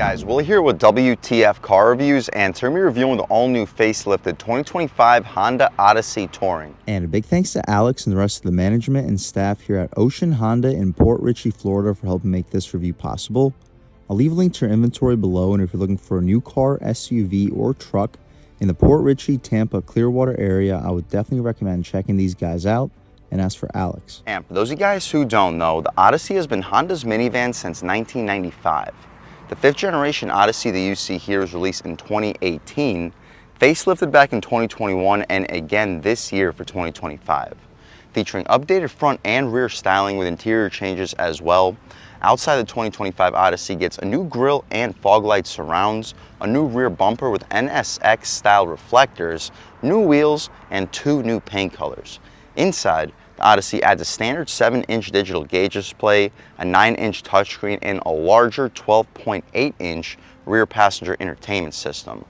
Guys, Will here with W.T.F car reviews, and today we're reviewing the all-new facelifted 2025 Honda Odyssey Touring. And a big thanks to Alex and the rest of the management and staff here at Ocean Honda in Port Richey, Florida for helping make this review possible. I'll leave a link to your inventory below, and if you're looking for a new car, SUV, or truck in the Port Richey, Tampa, Clearwater area, I would definitely recommend checking these guys out. And as for Alex. And for those of you guys who don't know, the Odyssey has been Honda's minivan since 1995. The 5th generation Odyssey that you see here was released in 2018, facelifted back in 2021, and again this year for 2025. Featuring updated front and rear styling with interior changes as well. Outside the 2025 Odyssey gets a new grille and fog light surrounds, a new rear bumper with NSX style reflectors, new wheels, and 2 new paint colors. Inside, the Odyssey adds a standard 7-inch digital gauge display, a 9-inch touchscreen, and a larger 12.8-inch rear passenger entertainment system.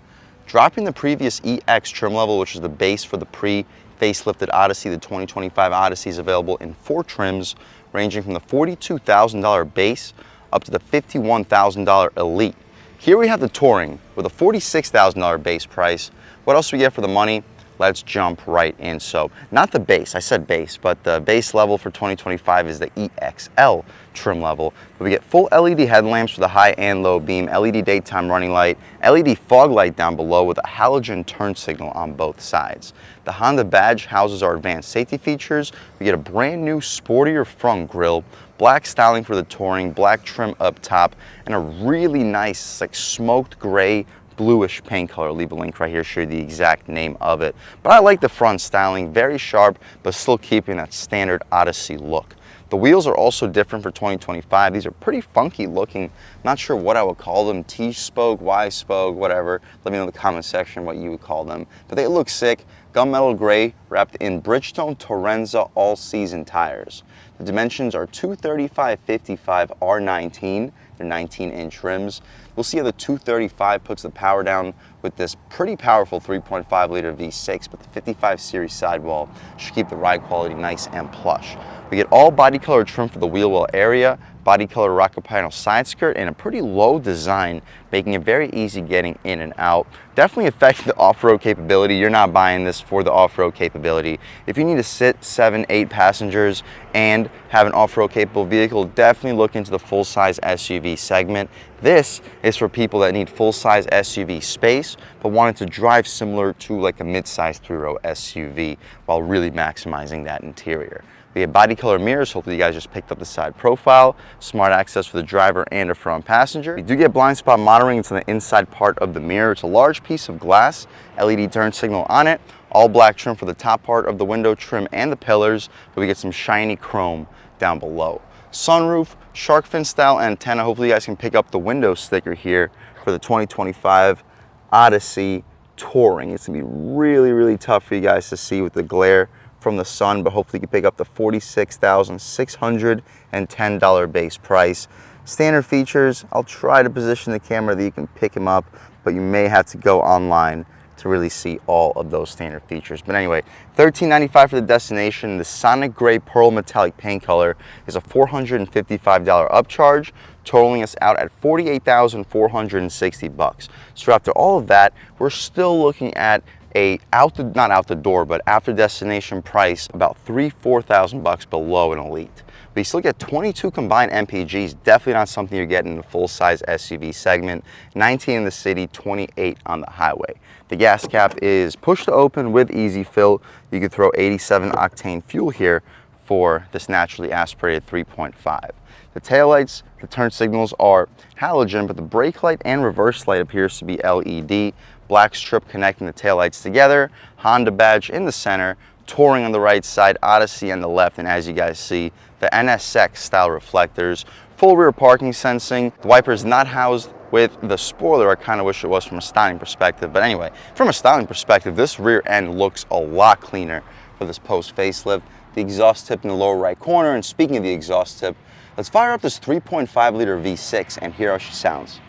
Dropping the previous EX trim level, which is the base for the pre-facelifted Odyssey, the 2025 Odyssey is available in 4 trims, ranging from the $42,000 base up to the $51,000 Elite. Here we have the Touring with a $46,000 base price. What else do we get for the money? Let's jump right in. So, not the base, I said base, but the base level for 2025 is the EXL trim level. But we get full LED headlamps for the high and low beam, LED daytime running light, LED fog light down below with a halogen turn signal on both sides. The Honda badge houses our advanced safety features. We get a brand new sportier front grille, black styling for the Touring, black trim up top, and a really nice like smoked gray bluish paint color. I'll leave a link right here to show you the exact name of it. But I like the front styling, very sharp, but still keeping that standard Odyssey look. The wheels are also different for 2025. These are pretty funky looking. Not sure what I would call them, T-spoke, Y-spoke, whatever. Let me know in the comment section what you would call them. But they look sick. Gunmetal gray wrapped in Bridgestone Torenza all-season tires. The dimensions are 235/55 R19. They're 19-inch rims. We'll see how the 235 puts the power down with this pretty powerful 3.5-liter V6, but the 55 series sidewall should keep the ride quality nice and plush. We get all body color trim for the wheel well area, body color rocket panel side skirt, and a pretty low design, making it very easy getting in and out. Definitely affecting the off-road capability. You're not buying this for the off-road capability. If you need to sit 7-8 passengers and have an off-road capable vehicle, definitely look into the full-size SUV segment. This is for people that need full-size SUV space, but wanted to drive similar to like a mid-size 3-row SUV while really maximizing that interior. We have body color mirrors. Hopefully you guys just picked up the side profile. Smart access for the driver and the front passenger. We do get blind spot monitoring. It's on the inside part of the mirror. It's a large piece of glass, LED turn signal on it. All black trim for the top part of the window trim and the pillars, but we get some shiny chrome down below. Sunroof, shark fin style antenna. Hopefully you guys can pick up the window sticker here for the 2025 Odyssey Touring. It's gonna be really, really tough for you guys to see with the glare from the sun, but hopefully you can pick up the $46,610 base price. Standard features, I'll try to position the camera that you can pick them up, but you may have to go online to really see all of those standard features. But anyway, $13.95 for the destination. The Sonic Gray Pearl Metallic paint color is a $455 upcharge, totaling us out at $48,460. So after all of that, we're still looking at not out the door, but after destination price, about $4,000 below an Elite. But you still get 22 combined MPGs, definitely not something you're getting in the full-size SUV segment. 19 in the city, 28 on the highway. The gas cap is push to open with easy fill. You can throw 87 octane fuel here for this naturally aspirated 3.5. The taillights, the turn signals are halogen, but the brake light and reverse light appears to be LED. Black strip connecting the taillights together, Honda badge in the center, Touring on the right side, Odyssey on the left, and as you guys see, the NSX style reflectors, full rear parking sensing. The wiper is not housed with the spoiler. I kind of wish it was from a styling perspective, but anyway, from a styling perspective, this rear end looks a lot cleaner for this post facelift. The exhaust tip in the lower right corner, and speaking of the exhaust tip, let's fire up this 3.5-liter V6 and hear how she sounds.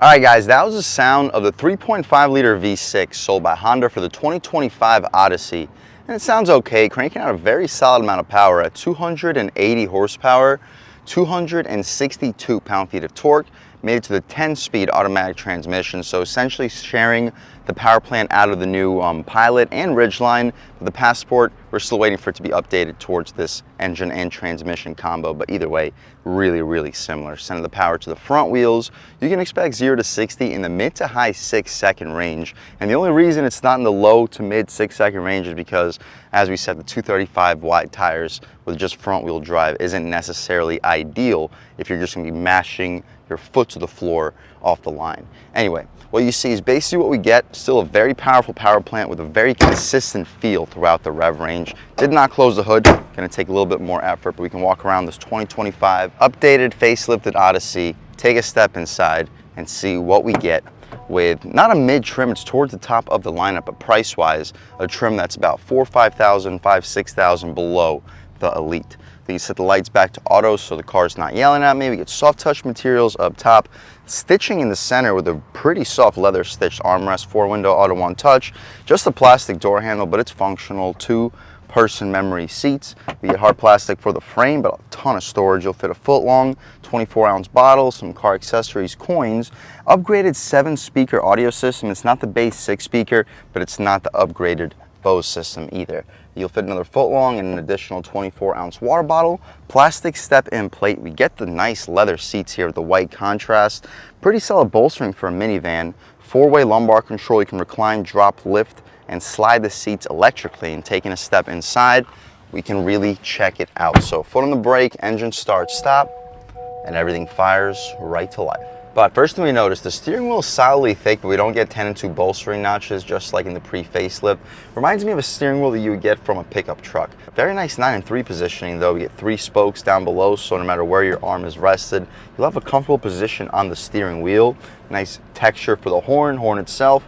All right, guys, that was the sound of the 3.5-liter V6 sold by Honda for the 2025 Odyssey. And it sounds okay, cranking out a very solid amount of power at 280 horsepower, 262 pound-feet of torque, made it to the 10-speed automatic transmission, so essentially sharing the power plant out of the new Pilot and Ridgeline. But the Passport, we're still waiting for it to be updated towards this engine and transmission combo, but either way, really similar. Sending the power to the front wheels. You can expect 0 to 60 in the mid to high 6-second range, and the only reason it's not in the low to mid 6-second range is because, as we said, the 235 wide tires with just front wheel drive isn't necessarily ideal if you're just going to be mashing your foot to the floor off the line. Anyway, what you see is basically what we get. Still a very powerful power plant with a very consistent feel throughout the rev range. Did not close the hood. Going to take a little bit more effort, but we can walk around this 2025 updated facelifted Odyssey, take a step inside and see what we get with not a mid trim, it's towards the top of the lineup, but price wise a trim that's about 4,000, 5,000, 6,000 below the Elite. Then you set the lights back to auto so the car's not yelling at me. We get soft touch materials up top, stitching in the center with a pretty soft leather stitched armrest, 4-window auto one touch, just a plastic door handle, but it's functional. 2-person memory seats. We get hard plastic for the frame, but a ton of storage. You'll fit a foot long 24-ounce bottle, some car accessories, coins, upgraded 7-speaker audio system. It's not the base 6-speaker, but it's not the upgraded Bose system either. You'll fit another foot long and an additional 24-ounce water bottle, plastic step-in plate. We get the nice leather seats here with the white contrast. Pretty solid bolstering for a minivan. 4-way lumbar control. You can recline, drop, lift, and slide the seats electrically. And taking a step inside, we can really check it out. So foot on the brake, engine start, stop, and everything fires right to life. But first thing we notice, the steering wheel is solidly thick, but we don't get 10 and 2 bolstering notches, just like in the pre-facelift. Reminds me of a steering wheel that you would get from a pickup truck. Very nice 9 and 3 positioning though. We get 3 spokes down below, so no matter where your arm is rested, you'll have a comfortable position on the steering wheel. Nice texture for the horn itself.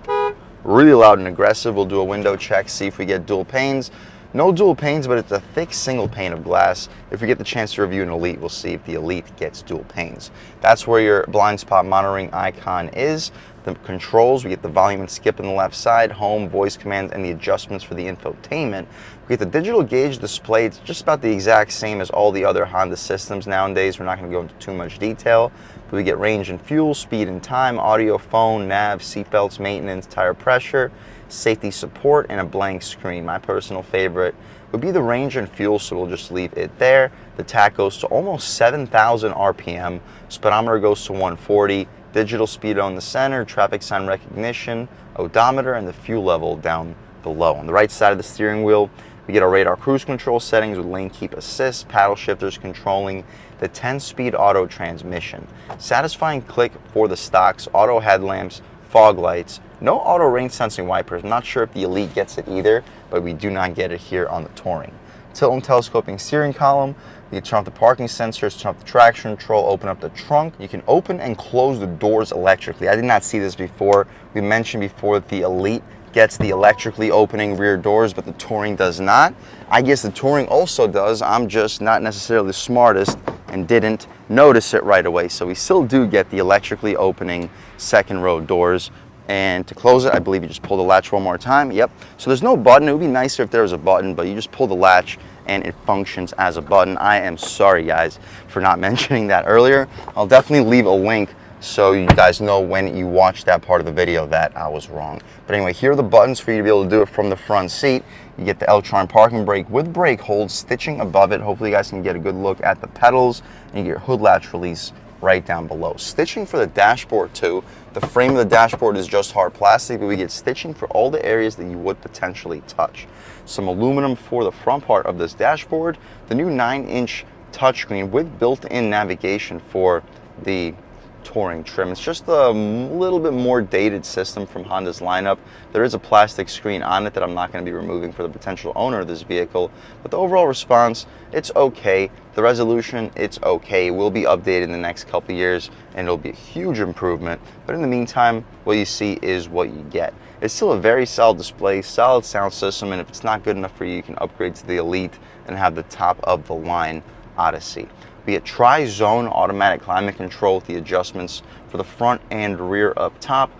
Really loud and aggressive. We'll do a window check, see if we get dual panes. No dual panes, but it's a thick single pane of glass. If we get the chance to review an Elite, we'll see if the Elite gets dual panes. That's where your blind spot monitoring icon is. The controls, we get the volume and skip on the left side, home, voice commands, and the adjustments for the infotainment. We get the digital gauge display. It's just about the exact same as all the other Honda systems nowadays. We're not going to go into too much detail, but we get range and fuel, speed and time, audio, phone, nav, seatbelts, maintenance, tire pressure, safety support, and a blank screen. My personal favorite would be the range and fuel, so we'll just leave it there. The tach goes to almost 7,000 RPM, speedometer goes to 140, digital speedo in the center, traffic sign recognition, odometer, and the fuel level down below. On the right side of the steering wheel, we get our radar cruise control settings with lane keep assist, paddle shifters controlling the 10-speed auto transmission. Satisfying click for the stocks, auto headlamps, fog lights, no auto rain sensing wipers. I'm not sure if the Elite gets it either, but we do not get it here on the Touring. Tilt and telescoping steering column. You can turn off the parking sensors, turn off the traction control, open up the trunk. You can open and close the doors electrically. I did not see this before. We mentioned before that the Elite gets the electrically opening rear doors, but the Touring does not. I guess the Touring also does. I'm just not necessarily the smartest and didn't notice it right away. So we still do get the electrically opening second row doors. And to close it, I believe you just pull the latch one more time. Yep. So there's no button. It would be nicer if there was a button, but you just pull the latch and it functions as a button. I am sorry, guys, for not mentioning that earlier. I'll definitely leave a link so you guys know when you watch that part of the video that I was wrong. But anyway, here are the buttons for you to be able to do it from the front seat. You get the L-Tron parking brake with brake hold stitching above it. Hopefully you guys can get a good look at the pedals, and you get your hood latch release right down below. Stitching for the dashboard too. The frame of the dashboard is just hard plastic, but we get stitching for all the areas that you would potentially touch. Some aluminum for the front part of this dashboard. The new 9-inch touchscreen with built-in navigation for the Touring trim. It's just a little bit more dated system from Honda's lineup. There is a plastic screen on it that I'm not going to be removing for the potential owner of this vehicle, but the overall response, it's okay. The resolution, it's okay. It will be updated in the next couple years and it'll be a huge improvement, but in the meantime, what you see is what you get. It's still a very solid display, solid sound system, and if it's not good enough for you, you can upgrade to the Elite and have the top of the line Odyssey. We get tri-zone automatic climate control with the adjustments for the front and rear up top,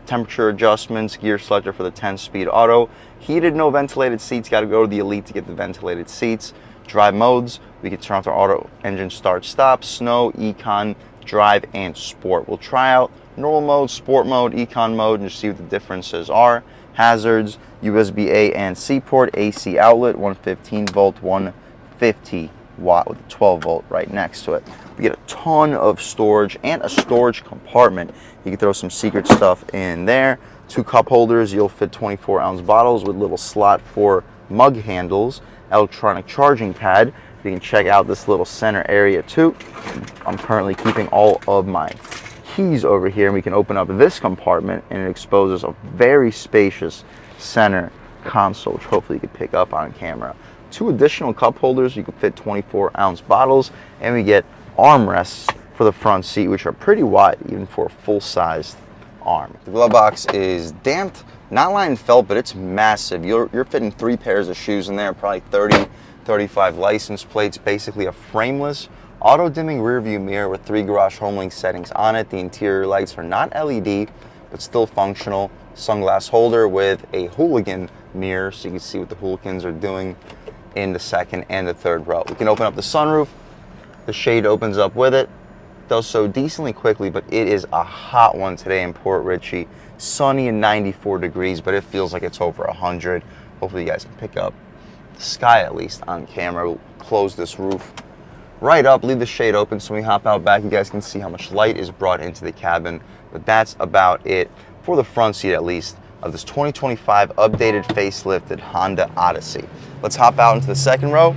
temperature adjustments, gear selector for the 10-speed auto, heated, no ventilated seats. Got to go to the Elite to get the ventilated seats. Drive modes, we can turn off the auto engine start stop, snow, econ, drive, and sport. We'll try out normal mode, sport mode, econ mode, and just see what the differences are. Hazards, USB A and C port, AC outlet, 115 volt, 150 watt with a 12 volt right next to it. We get a ton of storage and a storage compartment. You can throw some secret stuff in there. 2 cup holders, you'll fit 24-ounce bottles with little slot for mug handles, electronic charging pad. You can check out this little center area too. I'm currently keeping all of my keys over here, and we can open up this compartment and it exposes a very spacious center console, which hopefully you can pick up on camera. 2 additional cup holders, you can fit 24-ounce bottles, and we get armrests for the front seat, which are pretty wide even for a full-sized arm. The glove box is damped, not lined felt, but it's massive. You're fitting 3 pairs of shoes in there, probably 30, 35 license plates, basically a frameless auto-dimming rear view mirror with 3 garage HomeLink settings on it. The interior lights are not LED, but still functional. Sunglass holder with a hooligan mirror, so you can see what the hooligans are doing in the second and the third row. We can open up the sunroof. The shade opens up with it. Does so decently quickly, but it is a hot one today in Port Richey. Sunny and 94 degrees, but it feels like it's over 100. Hopefully you guys can pick up the sky at least on camera. We'll close this roof right up, leave the shade open, so when we hop out back, you guys can see how much light is brought into the cabin. But that's about it for the front seat, at least, of this 2025 updated facelifted Honda Odyssey. Let's hop out into the second row,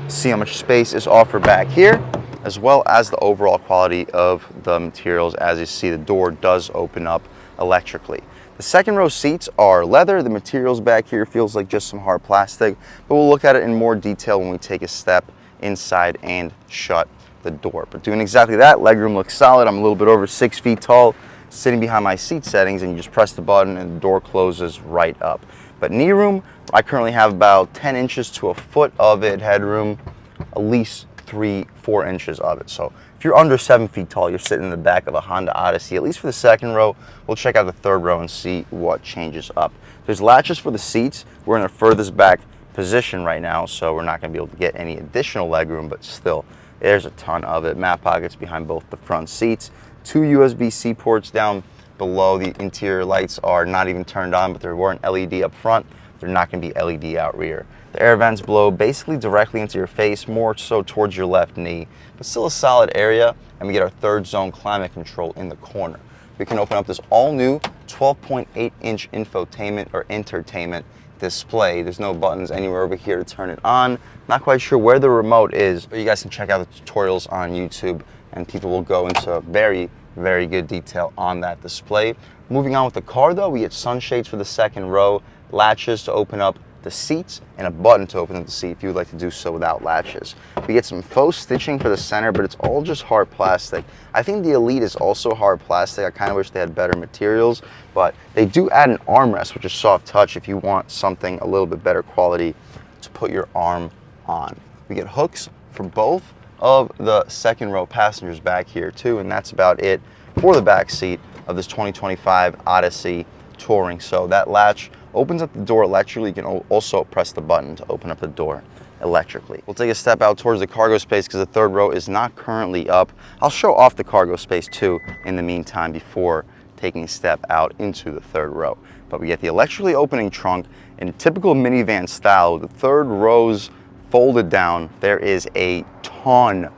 see how much space is offered back here, as well as the overall quality of the materials. As you see, the door does open up electrically. The second row seats are leather. The materials back here feels like just some hard plastic, but we'll look at it in more detail when we take a step inside and shut the door. But doing exactly that, legroom looks solid. I'm a little bit over 6 feet tall, sitting behind my seat settings, and you just press the button and the door closes right up. But knee room, I currently have about 10 inches to a foot of it. Headroom, at least 3-4 inches of it. So if you're under 7 feet tall, you're sitting in the back of a Honda Odyssey. At least for the second row, we'll check out the third row and see what changes up. There's latches for the seats. We're in the furthest back position right now, so we're not going to be able to get any additional legroom, but still, there's a ton of it. Map pockets behind both the front seats. 2 USB-C ports down below. The interior lights are not even turned on, but there weren't LED up front. They're not going to be LED out rear. The air vents blow basically directly into your face, more so towards your left knee, but still a solid area. And we get our third zone climate control in the corner. We can open up this all-new 12.8-inch infotainment or entertainment display. There's no buttons anywhere over here to turn it on. Not quite sure where the remote is, but you guys can check out the tutorials on YouTube, and people will go into very, very good detail on that display. Moving on with the car though, we get sunshades for the second row, latches to open up the seats, and a button to open up the seat if you would like to do so without latches. We get some faux stitching for the center, but it's all just hard plastic. I think the Elite is also hard plastic. I kind of wish they had better materials, but they do add an armrest, which is soft touch if you want something a little bit better quality to put your arm on. We get hooks for both of the second row passengers back here too, and that's about it for the back seat of this 2025 Odyssey Touring. So that latch opens up the door electrically. You can also press the button to open up the door electrically. We'll take a step out towards the cargo space because the third row is not currently up. I'll show off the cargo space too in the meantime before taking a step out into the third row. But we get the electrically opening trunk in typical minivan style. The third row's folded down. There is a ton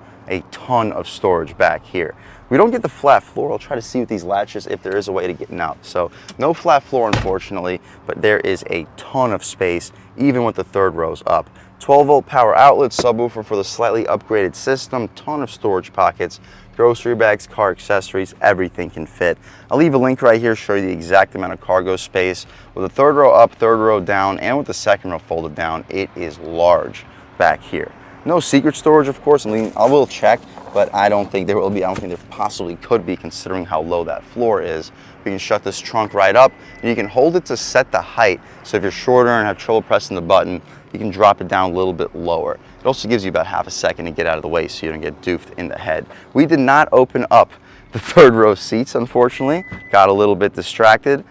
of storage back here. We don't get the flat floor. I'll try to see with these latches if there is a way to get out. So no flat floor, unfortunately, but there is a ton of space, even with the third rows up. 12-volt power outlet, subwoofer for the slightly upgraded system, ton of storage pockets, grocery bags, car accessories, everything can fit. I'll leave a link right here to show you the exact amount of cargo space. With the third row up, third row down, and with the second row folded down, it is large back here. No secret storage, of course. I mean, I will check, but I don't think there will be. I don't think there possibly could be, considering how low that floor is. We can shut this trunk right up, and you can hold it to set the height. So if you're shorter and have trouble pressing the button, you can drop it down a little bit lower. It also gives you about half a second to get out of the way so you don't get doofed in the head. We did not open up the third row seats, unfortunately. Got a little bit distracted.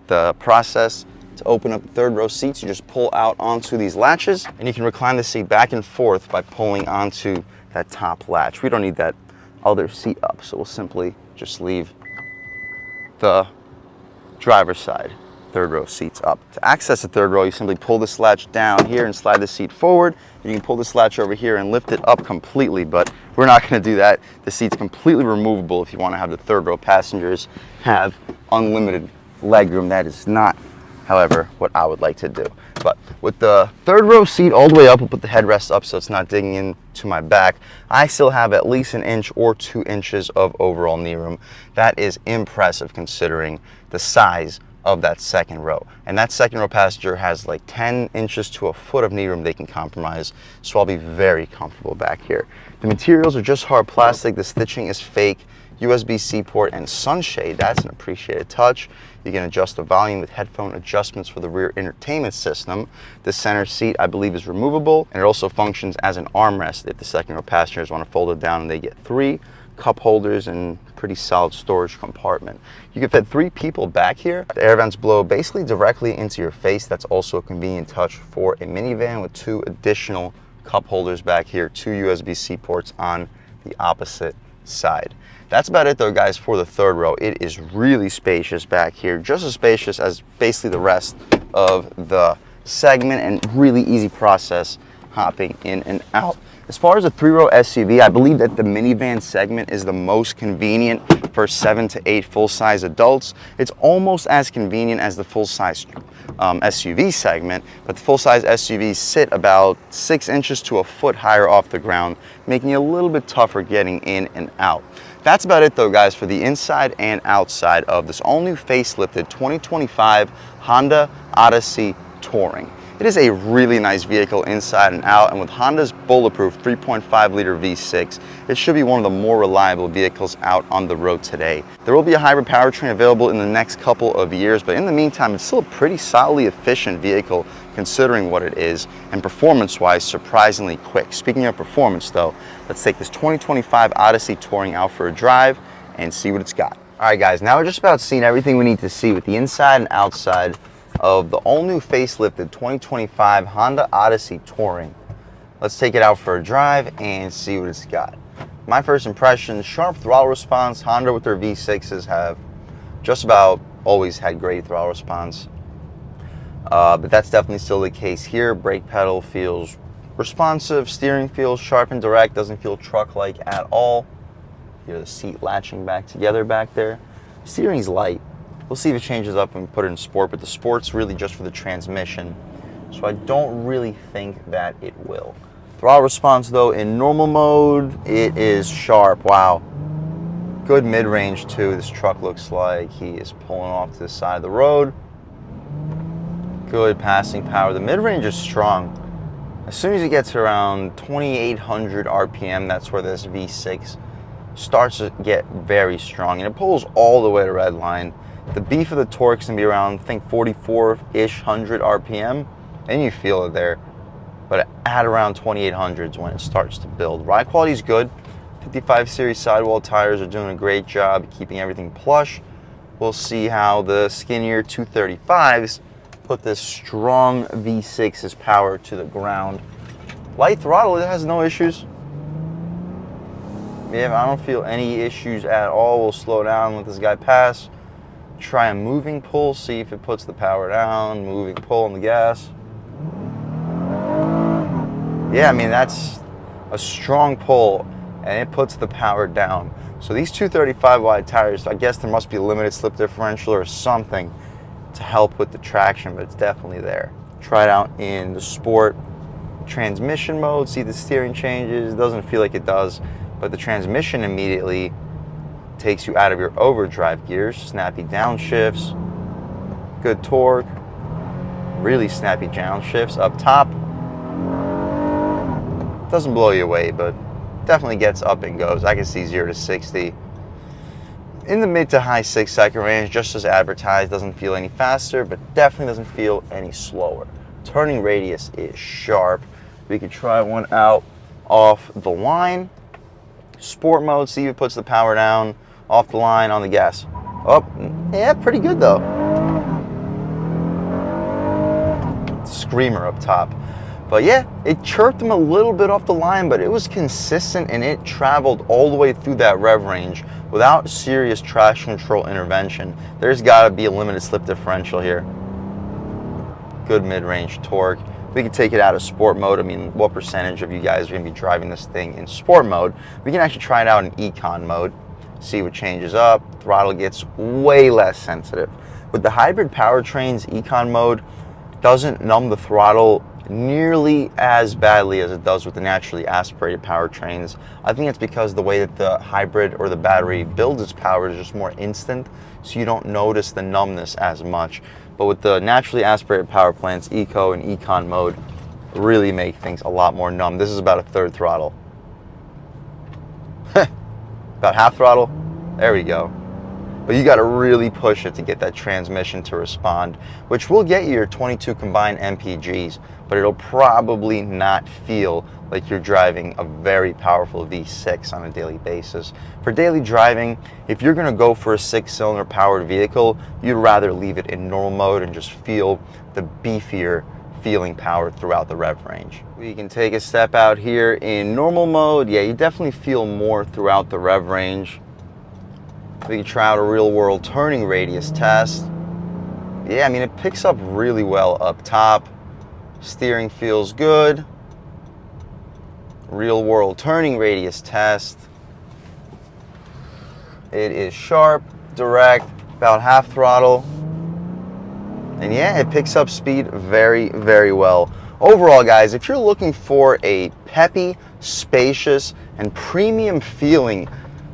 The process to open up the third row seats, you just pull out onto these latches and you can recline the seat back and forth by pulling onto that top latch. We don't need that other seat up, so we'll simply just leave the driver's side third row seats up. To access the third row, you simply pull this latch down here and slide the seat forward. You can pull this latch over here and lift it up completely, but we're not going to do that. The seat's completely removable if you want to have the third row passengers have unlimited legroom. That is not, however, what I would like to do. But with the third row seat all the way up, we'll put the headrest up so it's not digging into my back. I still have at least 1 inch or 2 inches of overall knee room. That is impressive considering the size of that second row. And that second row passenger has like 10 inches to a foot of knee room they can compromise. So I'll be very comfortable back here. The materials are just hard plastic. The stitching is fake. USB-C port and sunshade, that's an appreciated touch. You can adjust the volume with headphone adjustments for the rear entertainment system. The center seat, I believe, is removable, and it also functions as an armrest if the second row passengers want to fold it down, and they get 3 cup holders and pretty solid storage compartment. You can fit 3 people back here. The air vents blow basically directly into your face. That's also a convenient touch for a minivan with 2 additional cup holders back here, 2 USB-C ports on the opposite side. That's about it though, guys, for the third row. It is really spacious back here, just as spacious as basically the rest of the segment, and really easy process hopping in and out. As far as a 3-row SUV, I believe that the minivan segment is the most convenient for 7 to 8 full-size adults. It's almost as convenient as the full-size SUV segment, but the full-size SUVs sit about 6 inches to a foot higher off the ground, making it a little bit tougher getting in and out. That's about it though, guys, for the inside and outside of this all-new facelifted 2025 Honda Odyssey Touring. It is a really nice vehicle inside and out, and with Honda's bulletproof 3.5-liter V6, it should be one of the more reliable vehicles out on the road today. There will be a hybrid powertrain available in the next couple of years, but in the meantime, it's still a pretty solidly efficient vehicle considering what it is, and performance-wise, surprisingly quick. Speaking of performance though, let's take this 2025 Odyssey Touring out for a drive and see what it's got. All right, guys, now we're just about seen everything we need to see with the inside and outside of the all-new facelifted 2025 Honda Odyssey Touring. Let's take it out for a drive and see what it's got. My first impression, sharp throttle response. Honda with their V6s have just about always had great throttle response. But that's definitely still the case here. Brake pedal feels responsive, steering feels sharp and direct, doesn't feel truck-like at all. You hear the seat latching back together back there. Steering's light. We'll see if it changes up when we put it in sport, but the sport's really just for the transmission, so I don't really think that it will. Throttle response though, in normal mode, it is sharp. Wow. Good mid-range too. This truck looks like he is pulling off to the side of the road. Good passing power. The mid-range is strong. As soon as it gets around 2,800 RPM, that's where this V6 starts to get very strong, and it pulls all the way to red line. The beef of the torque's gonna be around, I think, 44-ish hundred RPM, and you feel it there. But at around 2,800 is when it starts to build. Ride quality is good. 55 series sidewall tires are doing a great job keeping everything plush. We'll see how the skinnier 235s put this strong V6's power to the ground. Light throttle, it has no issues. Yeah, I don't feel any issues at all. We'll slow down, let this guy pass. Try a moving pull, see if it puts the power down. Moving pull on the gas. Yeah, I mean, that's a strong pull, and it puts the power down. So these 235 wide tires, I guess there must be a limited slip differential or something to help with the traction, but it's definitely there. Try it out in the sport transmission mode, see the steering changes. It doesn't feel like it does, but the transmission immediately takes you out of your overdrive gears. Snappy downshifts, good torque, really snappy downshifts up top. Doesn't blow you away, but definitely gets up and goes. I can see 0 to 60 in the mid to high 6-second range, just as advertised. Doesn't feel any faster, but definitely doesn't feel any slower. Turning radius is sharp. We could try one out off the line. Sport mode, see if it puts the power down, off the line, on the gas. Oh, yeah, pretty good though. Screamer up top. But yeah, it chirped him a little bit off the line, but it was consistent and it traveled all the way through that rev range without serious traction control intervention. There's got to be a limited slip differential here. Good mid-range torque. We can take it out of sport mode. I mean, what percentage of you guys are going to be driving this thing in sport mode? We can actually try it out in econ mode, see what changes up. Throttle gets way less sensitive. With the hybrid powertrains, econ mode doesn't numb the throttle nearly as badly as it does with the naturally aspirated powertrains. I think it's because the way that the hybrid or the battery builds its power is just more instant, so you don't notice the numbness as much. But with the naturally aspirated power plants, eco and econ mode really make things a lot more numb. This is about a third throttle. About half throttle. There we go. But you got to really push it to get that transmission to respond, which will get you your 22 combined MPGs, but it'll probably not feel like you're driving a very powerful V6 on a daily basis. For daily driving, if you're going to go for a 6-cylinder powered vehicle, you'd rather leave it in normal mode and just feel the beefier feeling power throughout the rev range. We can take a step out here in normal mode. Yeah, you definitely feel more throughout the rev range. We can try out a real world turning radius test. Yeah, I mean, it picks up really well up top. Steering feels good. Real world turning radius test. It is sharp, direct, about half throttle. And yeah, it picks up speed very, very well. Overall, guys, if you're looking for a peppy, spacious, and premium feeling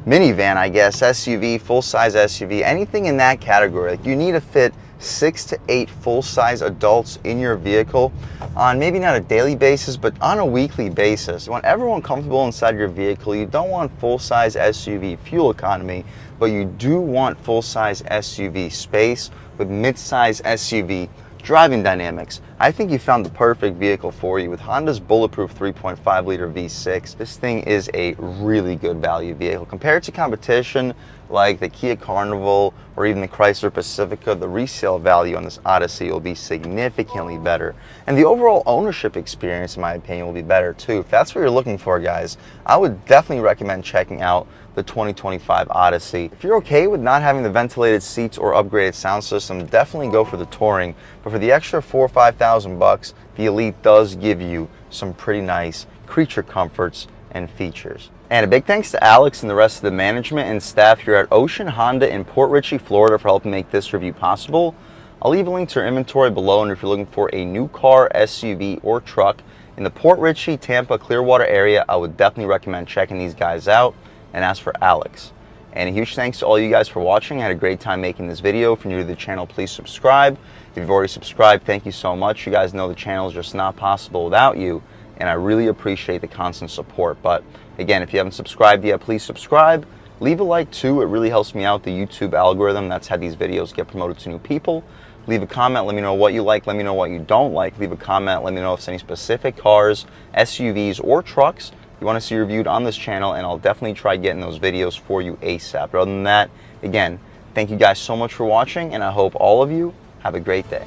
minivan, I guess, SUV, full-size SUV, anything in that category, like you need to fit 6 to 8 full-size adults in your vehicle on maybe not a daily basis, but on a weekly basis. You want everyone comfortable inside your vehicle. You don't want full-size SUV fuel economy, but you do want full-size SUV space with mid-size SUV driving dynamics. I think you found the perfect vehicle for you with Honda's bulletproof 3.5 liter V6. This thing is a really good value vehicle. Compared to competition like the Kia Carnival or even the Chrysler Pacifica, the resale value on this Odyssey will be significantly better. And the overall ownership experience, in my opinion, will be better too. If that's what you're looking for, guys, I would definitely recommend checking out the 2025 Odyssey. If you're okay with not having the ventilated seats or upgraded sound system, definitely go for the Touring. But for the extra $4,000 or $5,000, the Elite does give you some pretty nice creature comforts and features. And a big thanks to Alex and the rest of the management and staff here at Ocean Honda in Port Richey, Florida for helping make this review possible. I'll leave a link to their inventory below, and if you're looking for a new car, SUV, or truck in the Port Richey, Tampa, Clearwater area, I would definitely recommend checking these guys out. And as for Alex, and a huge thanks to all you guys for watching. I had a great time making this video. If you're new to the channel, please subscribe. If you've already subscribed, thank you so much. You guys know the channel is just not possible without you, and I really appreciate the constant support. But again, if you haven't subscribed yet, please subscribe. Leave a like too. It really helps me out, the YouTube algorithm. That's how these videos get promoted to new people. Leave a comment, let me know what you like, let me know what you don't like. Leave a comment, let me know if there's any specific cars, SUVs, or trucks you want to see reviewed on this channel, and I'll definitely try getting those videos for you ASAP. But other than that, again, thank you guys so much for watching, and I hope all of you have a great day.